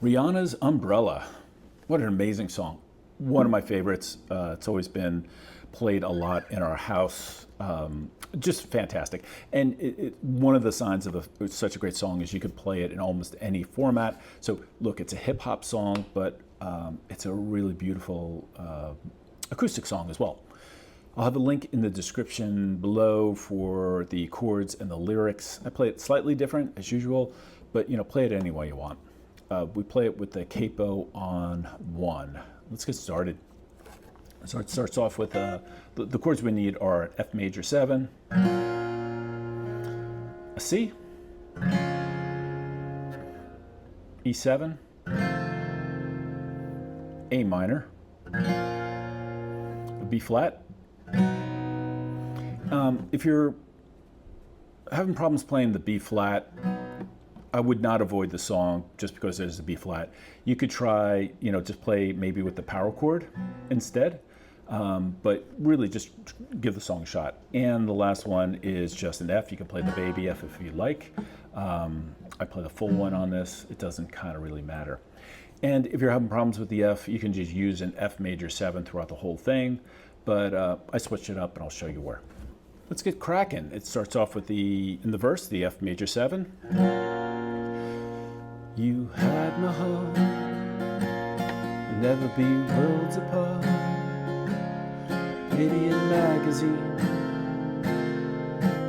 Rihanna's Umbrella. What an amazing song. One of my favorites. It's always been played a lot in our house. Just fantastic. And one of the signs of such a great song is you could play it in almost any format. So look, it's a hip hop song, but it's a really beautiful acoustic song as well. I'll have a link in the description below for the chords and the lyrics. I play it slightly different as usual, but play it any way you want. We play it with the capo on 1. Let's get started. So it starts off with the chords we need are F major 7, a C, E7, A minor, a B flat. If you're having problems playing the B flat, I would not avoid the song just because there's a B flat. You could try, just play maybe with the power chord instead, but really just give the song a shot. And the last one is just an F. You can play the baby F if you like. I play the full one on this. It doesn't kind of really matter. And if you're having problems with the F, you can just use an F major 7 throughout the whole thing. But I switched it up and I'll show you where. Let's get cracking. It starts off with in the verse, the F major 7. You had my heart, we'll never be worlds apart. Maybe in magazine,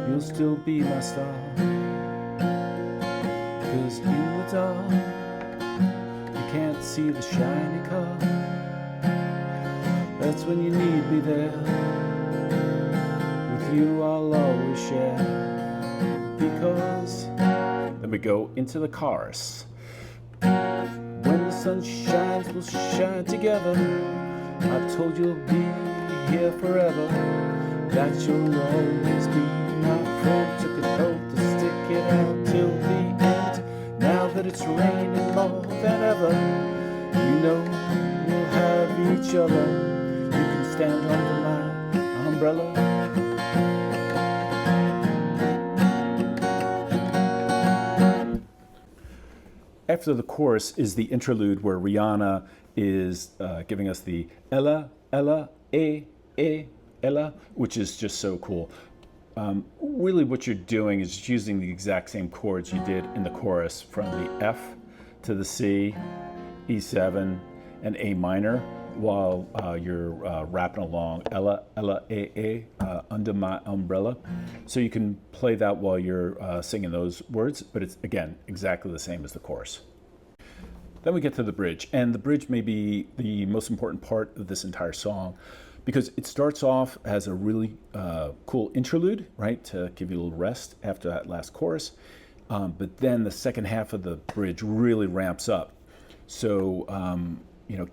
you'll still be my star. 'Cause in the dark, you can't see the shiny car. That's when you need me there. With you I'll always share. Because then we go into the chorus. When the sun shines, we'll shine together. I've told you'll be here forever. That you'll always be my friend. Took an oath to stick it out till the end. Now that it's raining more than ever, we'll have each other. You can stand under my umbrella. After the chorus is the interlude where Rihanna is giving us the Ella, Ella, Ella, which is just so cool. Really what you're doing is just using the exact same chords you did in the chorus from the F to the C, E7, and A minor while you're rapping along Ella, Ella, under my umbrella. So you can play that while you're singing those words, but it's, again, exactly the same as the chorus. Then we get to the bridge, and the bridge may be the most important part of this entire song because it starts off as a really cool interlude, right, to give you a little rest after that last chorus. But then the second half of the bridge really ramps up. So,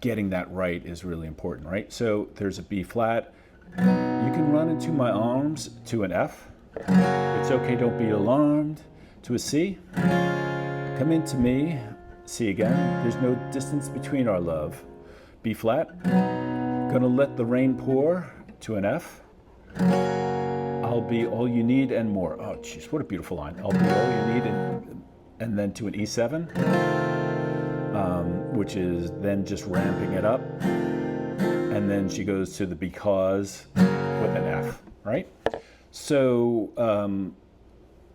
getting that right is really important, right? So there's a B flat. You can run into my arms to an F. It's okay, don't be alarmed to a C. Come into me, C again. There's no distance between our love. B flat. Gonna let the rain pour to an F. I'll be all you need and more. Oh, jeez, what a beautiful line. I'll be all you need and then to an E7. Which is then just ramping it up. And then she goes to the because with an F, right? So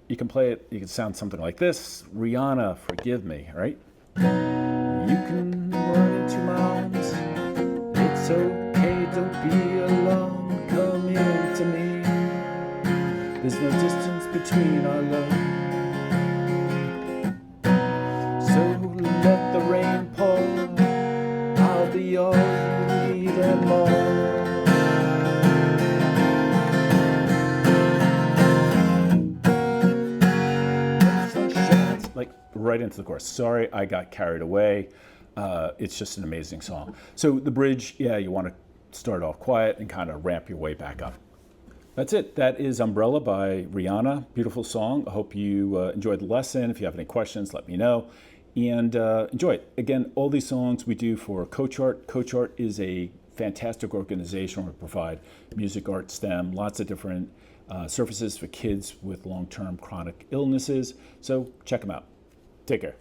you can play it, you can sound something like this. Rihanna, forgive me, right? You can run into my arms. It's okay, don't be alarmed. Come in to me. There's no distance between our love. Let the rain pour, I'll be all you need and more. Sun shines, like right into the chorus. Sorry, I got carried away. It's just an amazing song. So the bridge, you want to start off quiet and kind of ramp your way back up. That's it. That is Umbrella by Rihanna. Beautiful song. I hope you enjoyed the lesson. If you have any questions, let me know. And enjoy it. Again, all these songs we do for CoachArt. CoachArt is a fantastic organization where we provide music, art, STEM, lots of different services for kids with long-term chronic illnesses. So check them out. Take care.